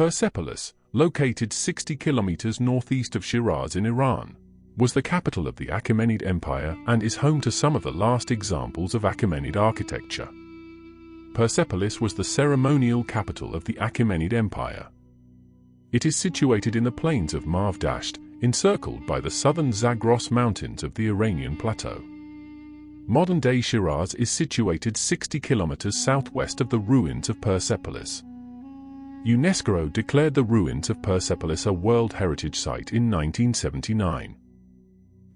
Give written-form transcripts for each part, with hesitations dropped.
Persepolis, located 60 kilometers northeast of Shiraz in Iran, was the capital of the Achaemenid Empire and is home to some of the last examples of Achaemenid architecture. Persepolis was the ceremonial capital of the Achaemenid Empire. It is situated in the plains of Marvdasht, encircled by the southern Zagros mountains of the Iranian plateau. Modern-day Shiraz is situated 60 kilometers southwest of the ruins of Persepolis. UNESCO declared the ruins of Persepolis a World Heritage Site in 1979.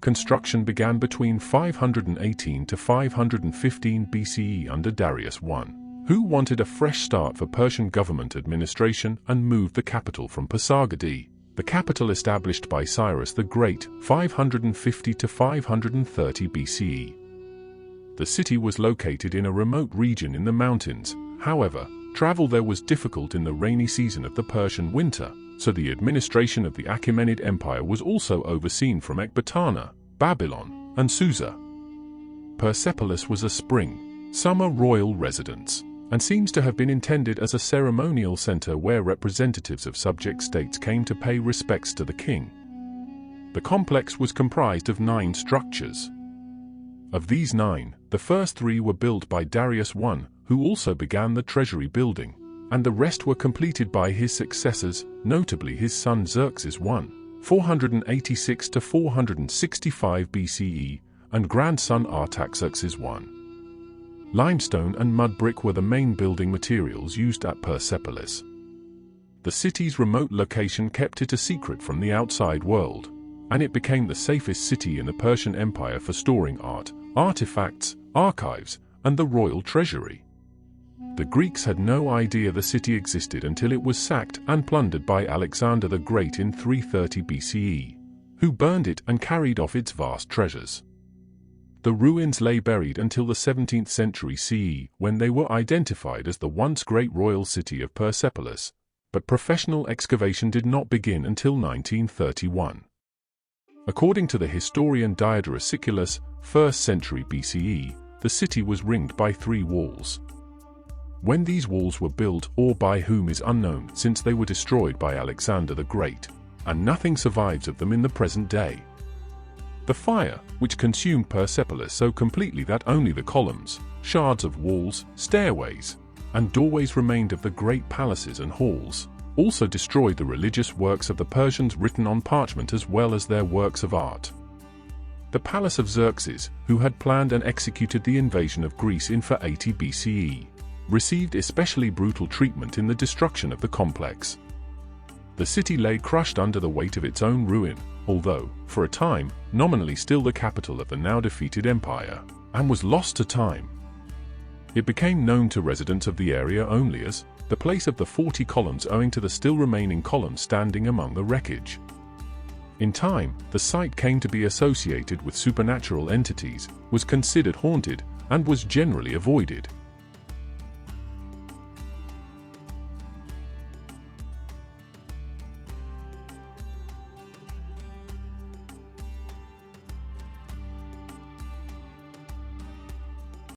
Construction began between 518 to 515 BCE under Darius I, who wanted a fresh start for Persian government administration and moved the capital from Pasargadae, the capital established by Cyrus the Great, 550 to 530 BCE. The city was located in a remote region in the mountains. However, travel there was difficult in the rainy season of the Persian winter, so the administration of the Achaemenid Empire was also overseen from Ecbatana, Babylon, and Susa. Persepolis was a spring-summer royal residence, and seems to have been intended as a ceremonial center where representatives of subject states came to pay respects to the king. The complex was comprised of 9 structures. Of these 9, the first 3 were built by Darius I, who also began the treasury building, and the rest were completed by his successors, notably his son Xerxes I, 486 to 465 BCE, and grandson Artaxerxes I. Limestone and mud brick were the main building materials used at Persepolis. The city's remote location kept it a secret from the outside world, and it became the safest city in the Persian Empire for storing art, artifacts, archives, and the royal treasury. The Greeks had no idea the city existed until it was sacked and plundered by Alexander the Great in 330 BCE, who burned it and carried off its vast treasures. The ruins lay buried until the 17th century CE, when they were identified as the once great royal city of Persepolis, but professional excavation did not begin until 1931. According to the historian Diodorus Siculus, 1st century BCE, the city was ringed by 3 walls. When these walls were built or by whom is unknown, since they were destroyed by Alexander the Great, and nothing survives of them in the present day. The fire, which consumed Persepolis so completely that only the columns, shards of walls, stairways, and doorways remained of the great palaces and halls, also destroyed the religious works of the Persians written on parchment as well as their works of art. The palace of Xerxes, who had planned and executed the invasion of Greece in 480 BCE, received especially brutal treatment in the destruction of the complex. The city lay crushed under the weight of its own ruin, although, for a time, nominally still the capital of the now defeated empire, and was lost to time. It became known to residents of the area only as the place of the 40 columns, owing to the still remaining columns standing among the wreckage. In time, the site came to be associated with supernatural entities, was considered haunted, and was generally avoided.